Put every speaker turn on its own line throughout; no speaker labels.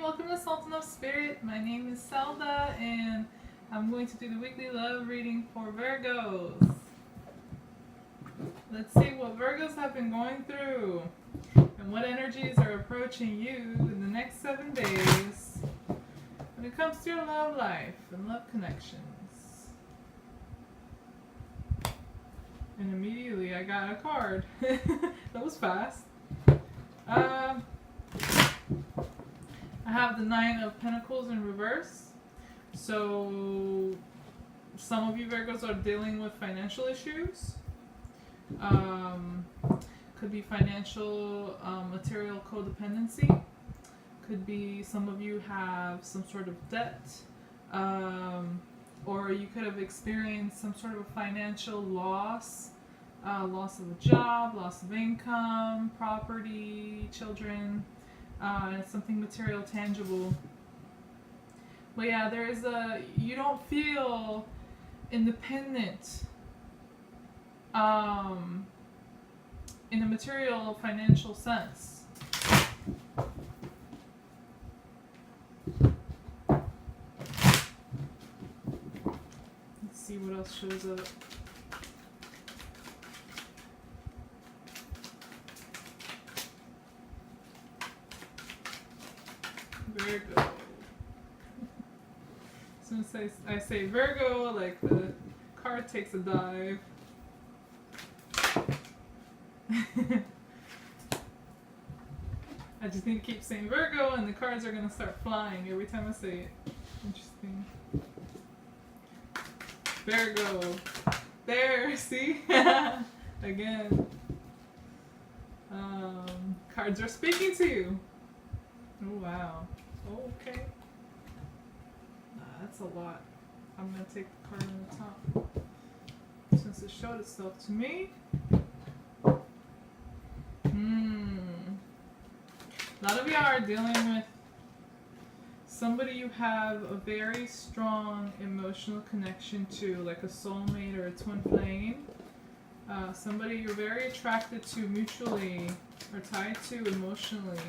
welcome to Sultan of Spirit. My name is Zelda, and I'm going to do the weekly love reading for Virgos. Let's see what Virgos have been going through and what energies are approaching you in the next 7 days when it comes to your love life and love connections. And immediately I got a card. That was fast. I have the Nine of Pentacles in reverse. So some of you Virgos are dealing with financial issues. Could be financial, material codependency. Could be some of you have some sort of debt. Or you could have experienced some sort of financial loss. Loss of a job, loss of income, property, children. Something material, tangible. But yeah, you don't feel independent in a material, financial sense. Let's see what else shows up. Virgo. As soon as I say Virgo, like the card takes a dive. I just need to keep saying Virgo and the cards are going to start flying every time I say it. Interesting. Virgo. There, see? Again. Cards are speaking to you. Oh, wow. Okay. That's a lot. I'm going to take the card on the top since it showed itself to me. A lot of y'all are dealing with somebody you have a very strong emotional connection to, like a soulmate or a twin flame. Somebody you're very attracted to mutually or tied to emotionally.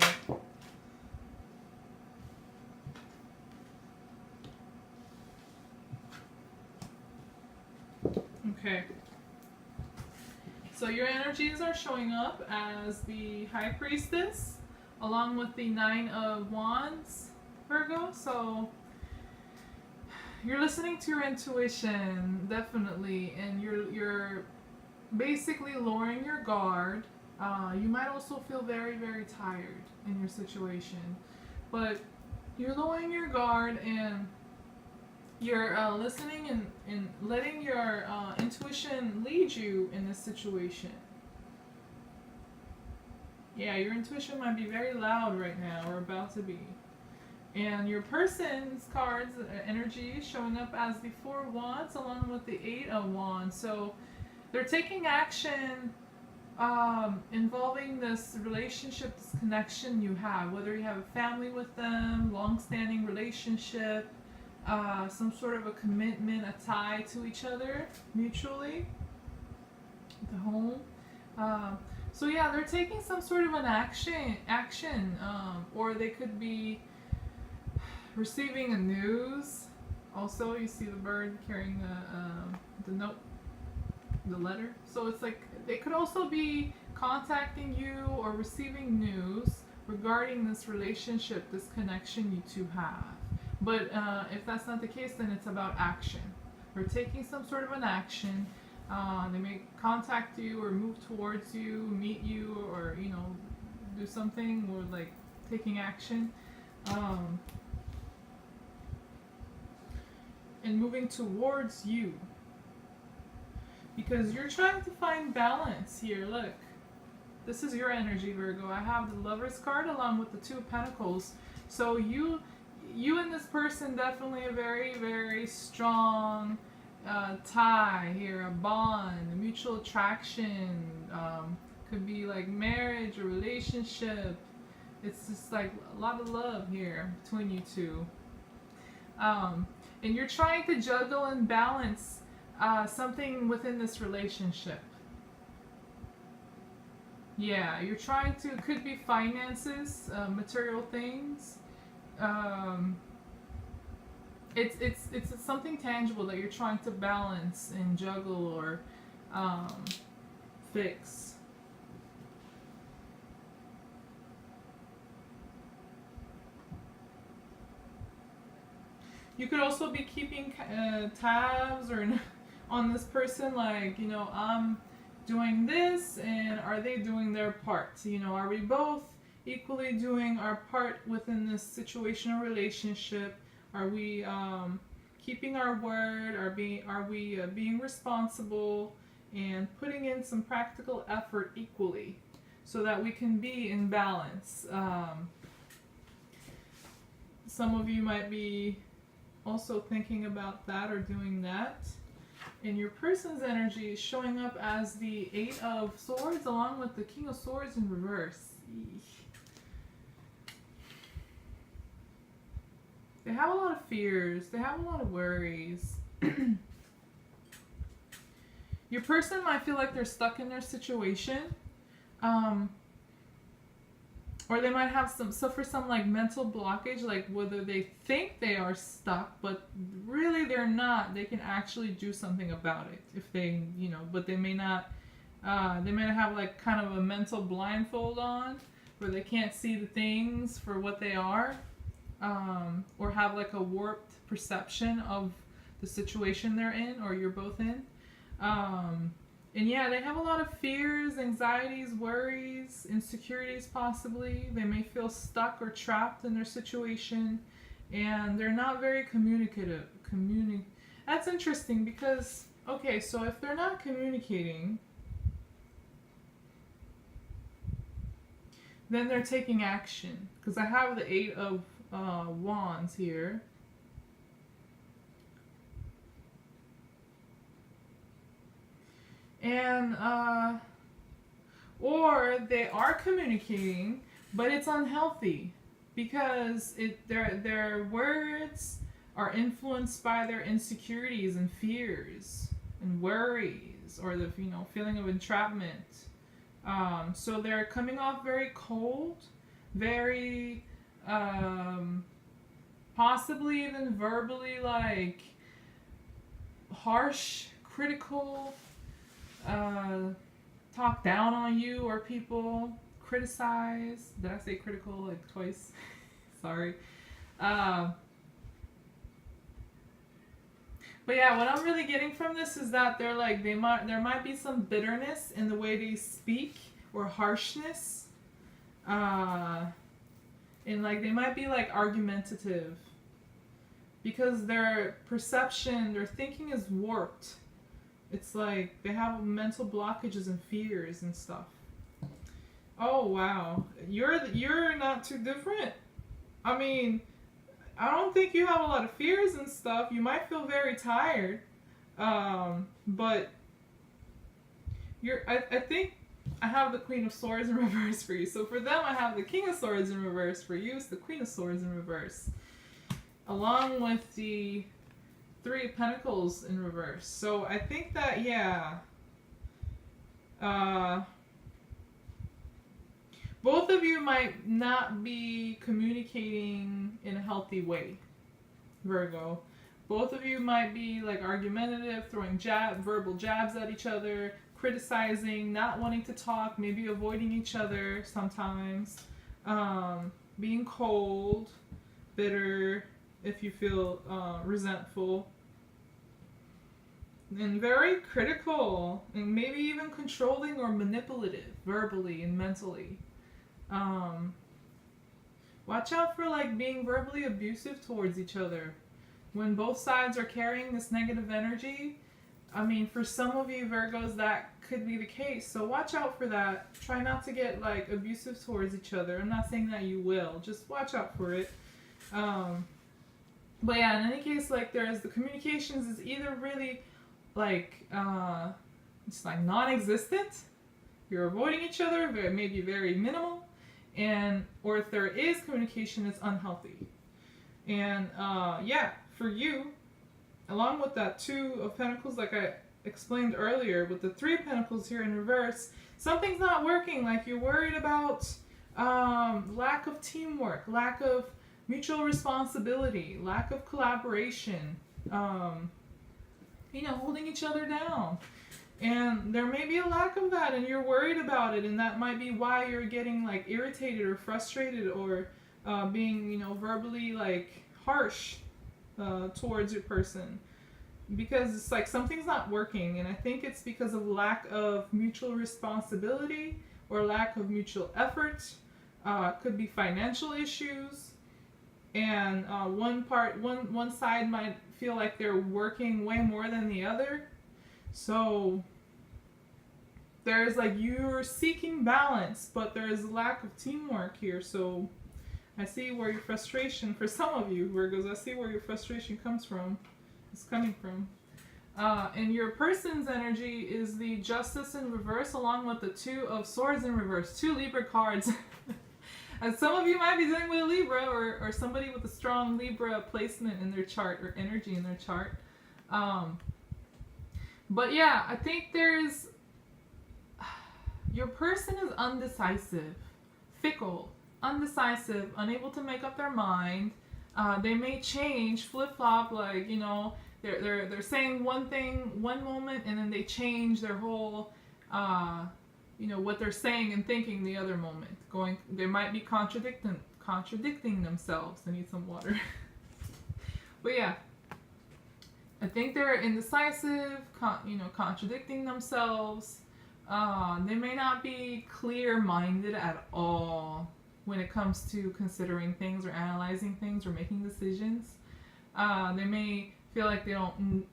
Okay. So your energies are showing up as the High Priestess along with the Nine of Wands, Virgo. So you're listening to your intuition, definitely, and you're basically lowering your guard. You might also feel very, very tired in your situation, but you're lowering your guard and you're listening and letting your intuition lead you in this situation. Yeah, your intuition might be very loud right now or about to be. And your person's cards, energy is showing up as the Four of Wands along with the Eight of Wands. So they're taking action involving this relationship, this connection you have, whether you have a family with them, long-standing relationship, some sort of a commitment, a tie to each other mutually, the home. So yeah, they're taking some sort of an action, or they could be receiving a news. Also, you see the bird carrying the note, the letter. So it's like they could also be contacting you or receiving news regarding this relationship, this connection you two have. But if that's not the case, then it's about action. They're taking some sort of an action. They may contact you or move towards you, meet you, or do something, or like taking action. And moving towards you. Because you're trying to find balance here. Look. This is your energy, Virgo. I have the Lover's card along with the Two of Pentacles. So you and this person definitely a very, very strong tie here, a bond, a mutual attraction. Could be like marriage or relationship. It's just like a lot of love here between you two. And you're trying to juggle and balance something within this relationship. Yeah, you're trying to, could be finances, material things. um, it's something tangible that you're trying to balance and juggle or fix. You could also be keeping tabs or on this person, like, I'm doing this, and are they doing their part? Are we both equally doing our part within this situation or relationship? Are we keeping our word? Are we being responsible and putting in some practical effort equally, so that we can be in balance? Some of you might be also thinking about that or doing that. And your person's energy is showing up as the Eight of Swords along with the King of Swords in reverse. Eesh. They have a lot of fears. They have a lot of worries. Your person might feel like they're stuck in their situation. Or they might have suffer some like mental blockage, like whether they think they are stuck, but really they're not. They can actually do something about it if they, but they may not. They may have like kind of a mental blindfold on, where they can't see the things for what they are, or have like a warped perception of the situation they're in, or you're both in. And yeah, they have a lot of fears, anxieties, worries, insecurities possibly. They may feel stuck or trapped in their situation, and they're not very communicative. That's interesting because, okay, so if they're not communicating, then they're taking action. Because I have the Eight of Wands here. And or they are communicating, but it's unhealthy because their words are influenced by their insecurities and fears and worries, or the feeling of entrapment. So they're coming off very cold, very possibly even verbally like harsh, critical. Talk down on you, or people criticize. Did I say critical like twice? Sorry. But yeah, what I'm really getting from this is that they're like there might be some bitterness in the way they speak, or harshness. And like they might be like argumentative because their perception, their thinking is warped. It's like they have mental blockages and fears and stuff. Oh wow, you're not too different. I mean, I don't think you have a lot of fears and stuff. You might feel very tired, but I think I have the Queen of Swords in reverse for you. So for them, I have the King of Swords in reverse. For you, it's the Queen of Swords in reverse, along with the Three of Pentacles in reverse. So I think that, yeah, both of you might not be communicating in a healthy way, Virgo. Both of you might be like argumentative, throwing verbal jabs at each other, criticizing, not wanting to talk, maybe avoiding each other sometimes, being cold, bitter, if you feel resentful, and very critical, and maybe even controlling or manipulative, verbally and mentally. Watch out for like being verbally abusive towards each other when both sides are carrying this negative energy. I mean, for some of you Virgos, that could be the case, so watch out for that. Try not to get like abusive towards each other. I'm not saying that you will, just watch out for it. But yeah, in any case, like there's the communications is either really like it's like non-existent, you're avoiding each other, maybe very minimal, and or if there is communication, it's unhealthy. And yeah, for you, along with that Two of Pentacles, like I explained earlier, with the Three of Pentacles here in reverse, something's not working. Like you're worried about lack of teamwork, lack of mutual responsibility, lack of collaboration, holding each other down. And there may be a lack of that, and you're worried about it, and that might be why you're getting like irritated or frustrated, or being, verbally like harsh towards your person, because it's like something's not working. And I think it's because of lack of mutual responsibility or lack of mutual effort. Could be financial issues, and one side might feel like they're working way more than the other. So there's like, you're seeking balance, but there's a lack of teamwork here. So I see where your frustration, for some of you Virgos, I see where your frustration is coming from. And your person's energy is the Justice in reverse, along with the Two of Swords in reverse. Two Libra cards. And some of you might be dealing with a Libra, or somebody with a strong Libra placement in their chart, or energy in their chart. But yeah, I think your person is undecisive, fickle, undecisive, unable to make up their mind. They may change, flip-flop, like, they're saying one thing one moment, and then they change their whole, what they're saying and thinking the other moment. They might be contradicting themselves. I need some water. But yeah, I think they're indecisive, contradicting themselves. They may not be clear-minded at all when it comes to considering things or analyzing things or making decisions. They may feel like they don't...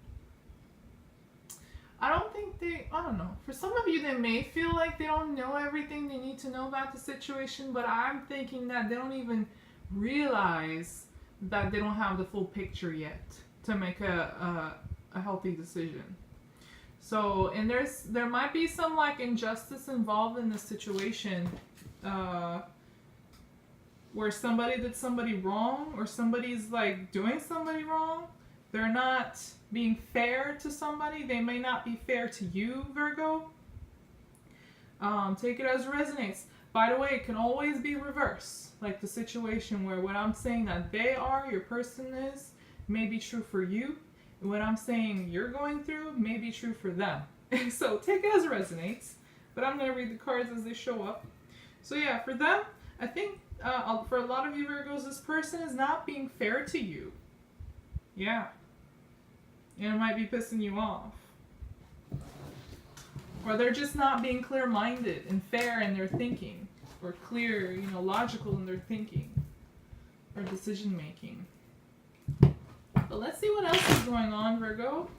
I don't know. For some of you, they may feel like they don't know everything they need to know about the situation, but I'm thinking that they don't even realize that they don't have the full picture yet to make a healthy decision. So, and there might be some like injustice involved in this situation, where somebody did somebody wrong, or somebody's like doing somebody wrong. They're not being fair to somebody. They may not be fair to you, Virgo. Take it as it resonates. By the way, it can always be reverse. Like the situation where what I'm saying that they are, your person is, may be true for you. And what I'm saying you're going through may be true for them. So take it as it resonates. But I'm going to read the cards as they show up. So yeah, for them, I think for a lot of you Virgos, this person is not being fair to you. Yeah. And it might be pissing you off. Or they're just not being clear-minded and fair in their thinking. Or clear, logical in their thinking. Or decision-making. But let's see what else is going on, Virgo.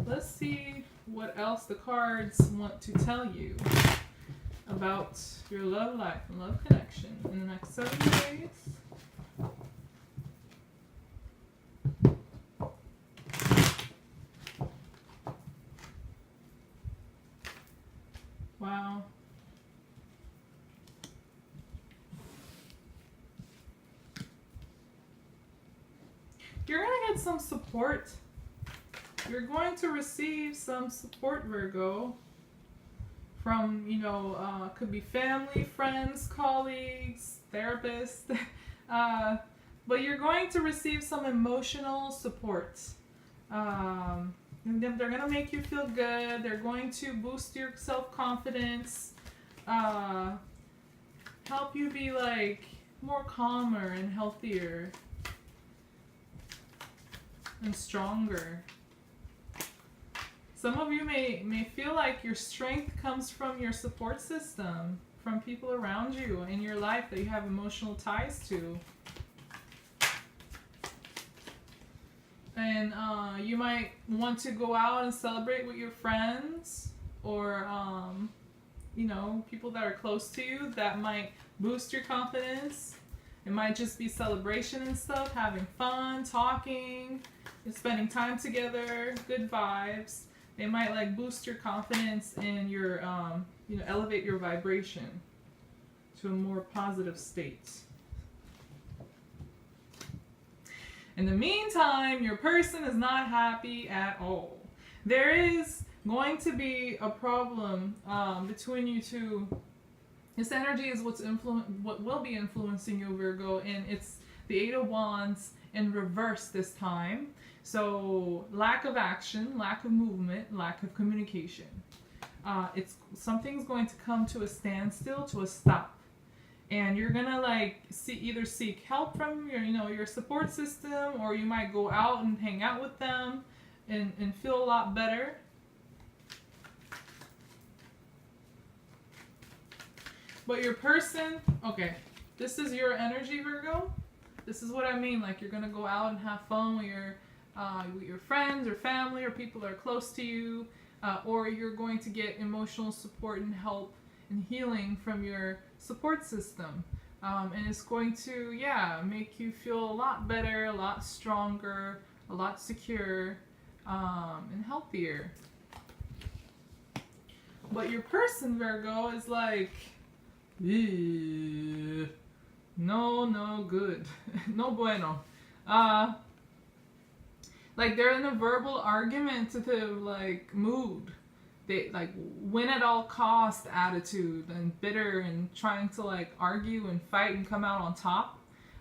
Let's see what else the cards want to tell you about your love life and love connection in the next 7 days. Wow. You're going to get some support. You're going to receive some support, Virgo, from, could be family, friends, colleagues, therapists. But you're going to receive some emotional support. They're going to make you feel good. They're going to boost your self-confidence. Help you be like more calmer and healthier and stronger. Some of you may feel like your strength comes from your support system, from people around you in your life that you have emotional ties to. And you might want to go out and celebrate with your friends, or people that are close to you. That might boost your confidence. It might just be celebration and stuff, having fun, talking, spending time together, good vibes. They might like boost your confidence and your elevate your vibration to a more positive state. In the meantime, your person is not happy at all. There is going to be a problem between you two This energy is what will be influencing you, Virgo, and it's the Eight of Wands in reverse this time. So lack of action, lack of movement, lack of communication. It's something's going to come to a standstill, to a stop, and you're gonna like either seek help from your support system, or you might go out and hang out with them and feel a lot better. But your person, okay, this is your energy, Virgo. This is what I mean. Like, you're gonna go out and have fun with your friends or family or people that are close to you, or you're going to get emotional support and help and healing from your support system, and it's going to make you feel a lot better, a lot stronger, a lot secure, and healthier. But your person, Virgo, is like, no good. No bueno. Like, they're in a verbal argumentative like mood. They like win at all cost attitude, and bitter, and trying to like argue and fight and come out on top.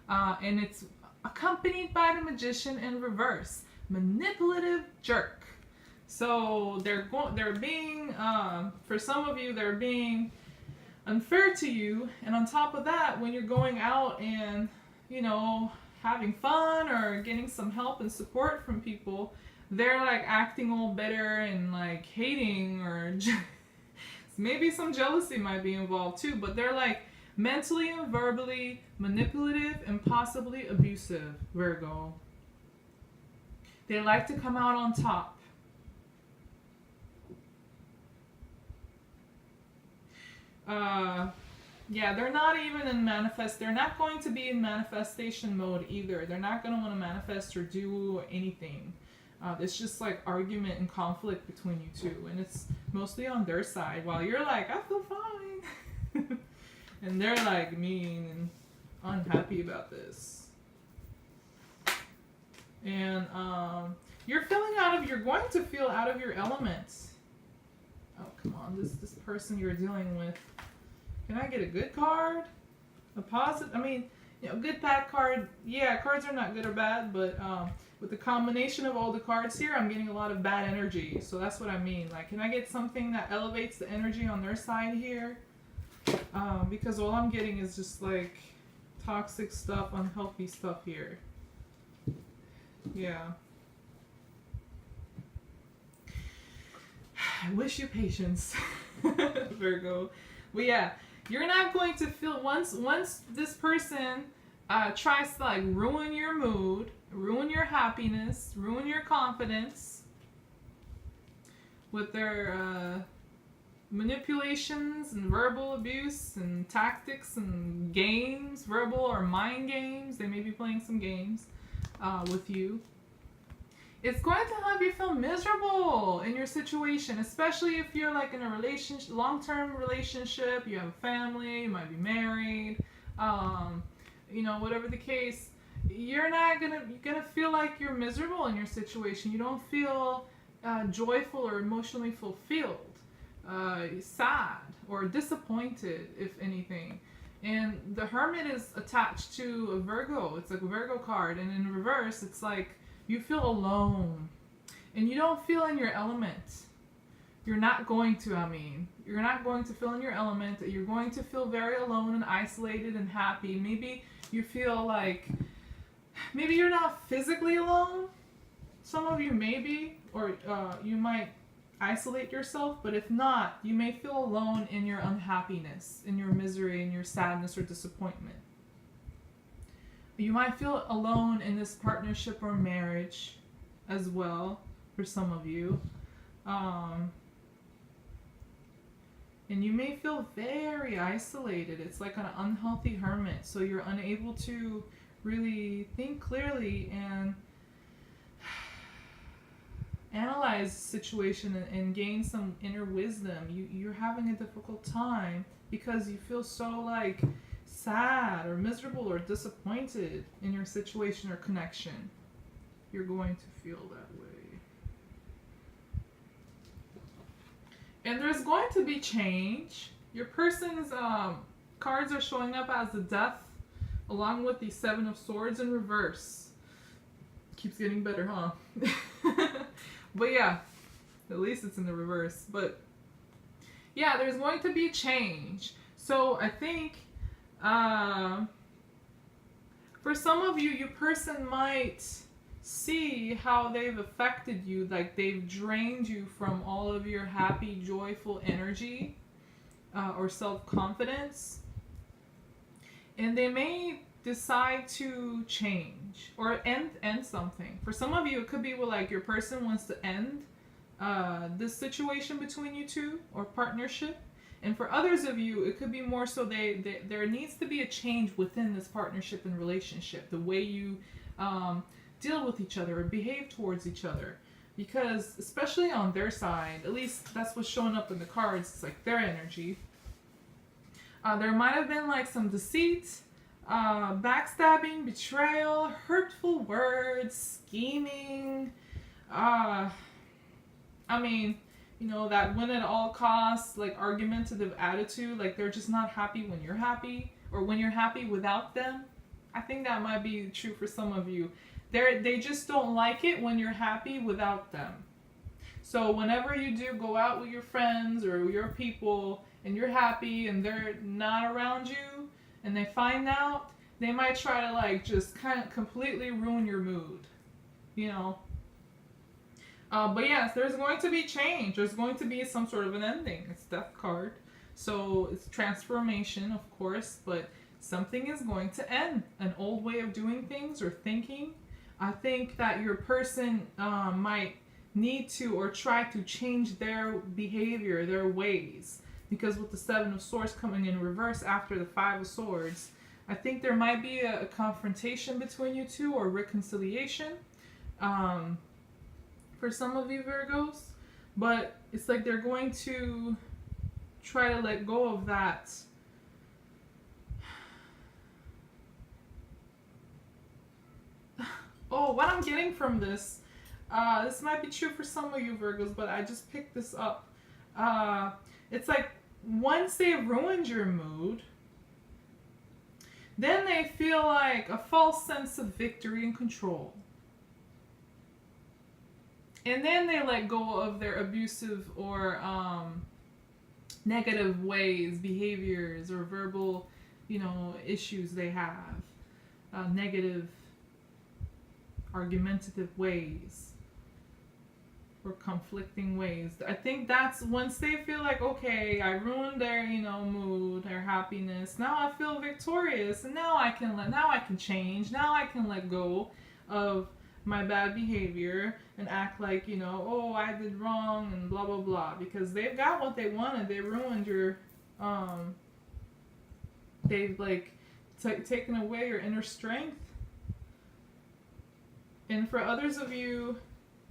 And it's accompanied by the Magician in reverse, manipulative jerk. So they're being for some of you, they're being unfair to you, and on top of that, when you're going out and having fun or getting some help and support from people, they're like acting all bitter and like hating, or maybe some jealousy might be involved too, but they're like mentally and verbally manipulative and possibly abusive, Virgo. They like to come out on top. They're not even in they're not going to be in manifestation mode either. They're not going to want to manifest or do anything. It's just like argument and conflict between you two, and it's mostly on their side, while you're like, I feel fine. And they're like mean and unhappy about this. And you're going to feel out of your element. Oh, come on, this person you're dealing with. Can I get a good card? A positive? I mean, good, bad card. Yeah, cards are not good or bad, but with the combination of all the cards here, I'm getting a lot of bad energy. So that's what I mean. Like, can I get something that elevates the energy on their side here? Because all I'm getting is just like toxic stuff, unhealthy stuff here. Yeah. I wish you patience, Virgo. But yeah, you're not going to feel, once this person tries to like ruin your mood, ruin your happiness, ruin your confidence with their manipulations and verbal abuse and tactics and games, verbal or mind games. They may be playing some games with you. It's going to have you feel miserable in your situation, especially if you're like in a relationship, long-term relationship, you have a family, you might be married, whatever the case. You're gonna feel like you're miserable in your situation. You don't feel joyful or emotionally fulfilled, sad or disappointed, if anything. And the Hermit is attached to a Virgo. It's like a Virgo card, and in reverse, it's like you feel alone, and you don't feel in your element. You're not going to feel in your element. You're going to feel very alone and isolated and happy. Maybe you feel like, maybe you're not physically alone. Some of you maybe, or you might isolate yourself, but if not, you may feel alone in your unhappiness, in your misery, in your sadness or disappointment. You might feel alone in this partnership or marriage as well, for some of you. And you may feel very isolated. It's like an unhealthy hermit. So you're unable to really think clearly and analyze the situation and gain some inner wisdom. You're having a difficult time because you feel so like sad or miserable or disappointed in your situation or connection. You're going to feel that way. And there's going to be change. Your person's cards are showing up as the Death, along with the Seven of Swords in reverse. Keeps getting better, huh? But yeah, at least it's in the reverse. But yeah, there's going to be a change. So I think for some of you, your person might see how they've affected you, like they've drained you from all of your happy, joyful energy or self-confidence. And they may decide to change or end something. For some of you, it could be like your person wants to end this situation between you two or partnership. And for others of you, it could be more so there needs to be a change within this partnership and relationship, the way you deal with each other or behave towards each other. Because especially on their side, at least that's what's showing up in the cards, it's like their energy. There might have been like some deceit, backstabbing, betrayal, hurtful words, scheming. I mean, you know, that win at all costs, like argumentative attitude, like they're just not happy when you're happy or when you're happy without them. I think that might be true for some of you. They just don't like it when you're happy without them. So whenever you do go out with your friends or your people and you're happy and they're not around you and they find out, they might try to like just kind of completely ruin your mood, you know. But yes, there's going to be change. There's going to be some sort of an ending. It's Death card. So it's transformation, of course, but something is going to end. An old way of doing things or thinking. I think that your person might need to or try to change their behavior, their ways. Because with the Seven of Swords coming in reverse after the Five of Swords, I think there might be a confrontation between you two or reconciliation. For some of you Virgos, but it's like they're going to try to let go of that oh, what I'm getting from this might be true for some of you Virgos, but I just picked this up. It's like once they've ruined your mood, then they feel like a false sense of victory and control. And then they let go of their abusive or negative ways, behaviors, or verbal, you know, issues they have. Negative, argumentative ways. Or conflicting ways. I think that's once they feel like, okay, I ruined their, you know, mood, their happiness. Now I feel victorious, and now I can change. Now I can let go of my bad behavior and act like, you know, oh, I did wrong and blah blah blah, because they've got what they wanted. They ruined your they've like taken away your inner strength. And for others of you,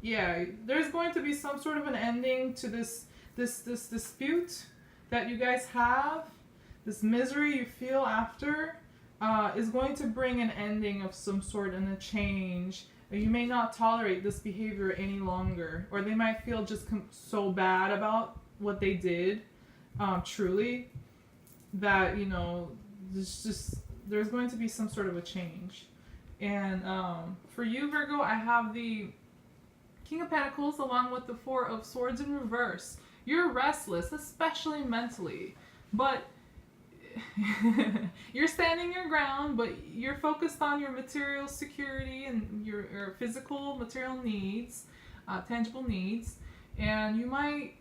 yeah, there's going to be some sort of an ending to this dispute that you guys have. This misery you feel after is going to bring an ending of some sort and a change. You may not tolerate this behavior any longer, or they might feel just so bad about what they did, truly, that, you know, there's going to be some sort of a change. And for you, Virgo, I have the King of Pentacles along with the Four of Swords in reverse. You're restless, especially mentally, but you're standing your ground, but you're focused on your material security and your physical material needs, tangible needs, and you might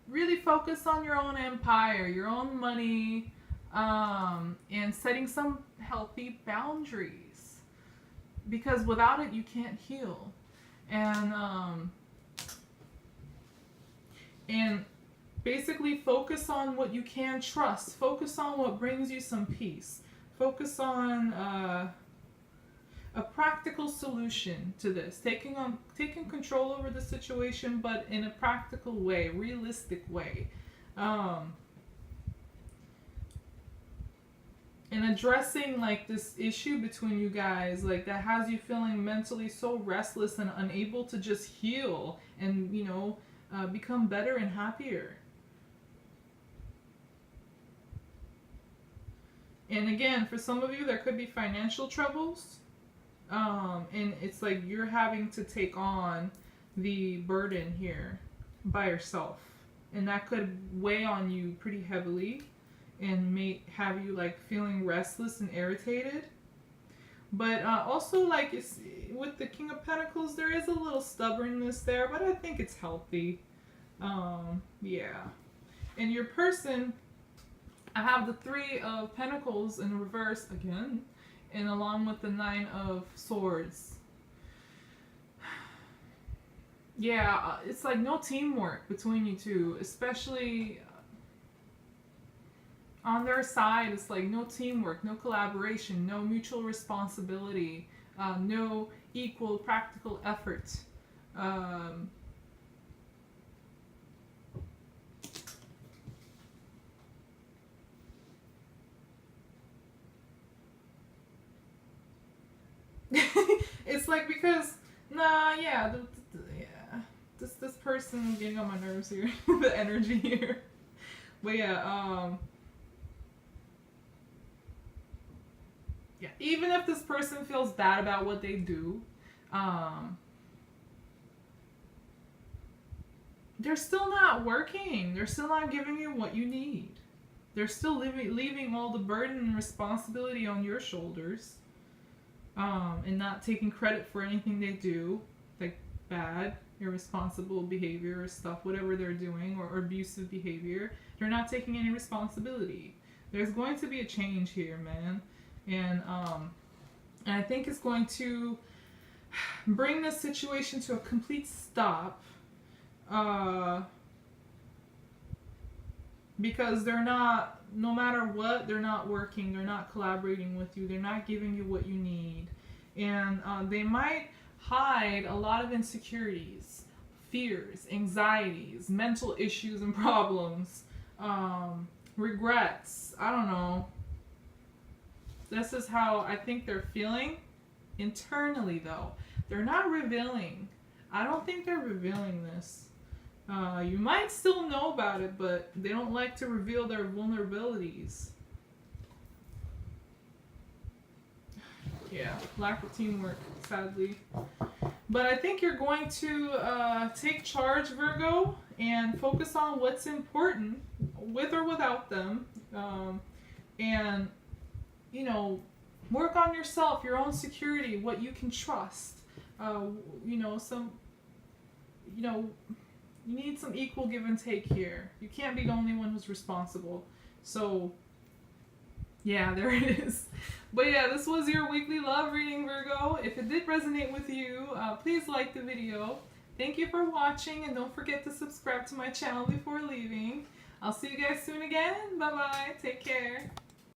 really focus on your own empire, your own money, and setting some healthy boundaries, because without it you can't heal. And basically focus on what you can trust. Focus on what brings you some peace. Focus on a practical solution to this. Taking control over the situation, but in a practical way, realistic way. And addressing like this issue between you guys, like that has you feeling mentally so restless and unable to just heal and, you know, become better and happier. And again, for some of you, there could be financial troubles. And it's like you're having to take on the burden here by yourself. And that could weigh on you pretty heavily and may have you like feeling restless and irritated. But also, like, it's, with the King of Pentacles, there is a little stubbornness there, but I think it's healthy. Yeah. And your person, I have the Three of Pentacles in reverse again, and along with the Nine of Swords. Yeah, it's like no teamwork between you two, especially on their side. It's like no teamwork, no collaboration, no mutual responsibility, no equal practical effort. It's like because yeah, this person getting on my nerves here, the energy here. But yeah, yeah, even if this person feels bad about what they do, they're still not working. They're still not giving you what you need. They're still leaving all the burden and responsibility on your shoulders, and not taking credit for anything they do, like bad, irresponsible behavior or stuff, whatever they're doing, or abusive behavior. They're not taking any responsibility. There's going to be a change here, man. And I think it's going to bring this situation to a complete stop, because they're not, no matter what, they're not working, they're not collaborating with you, they're not giving you what you need. And they might hide a lot of insecurities, fears, anxieties, mental issues and problems, regrets. I don't know. This is how I think they're feeling internally, though. They're not revealing. I don't think they're revealing this. You might still know about it, but they don't like to reveal their vulnerabilities. Yeah, lack of teamwork, sadly. But I think you're going to take charge, Virgo, and focus on what's important, with or without them. And, you know, work on yourself, your own security, what you can trust. You know, you need some equal give and take here. You can't be the only one who's responsible. So, yeah, there it is. But yeah, this was your weekly love reading, Virgo. If it did resonate with you, please like the video. Thank you for watching, and don't forget to subscribe to my channel before leaving. I'll see you guys soon again. Bye-bye. Take care.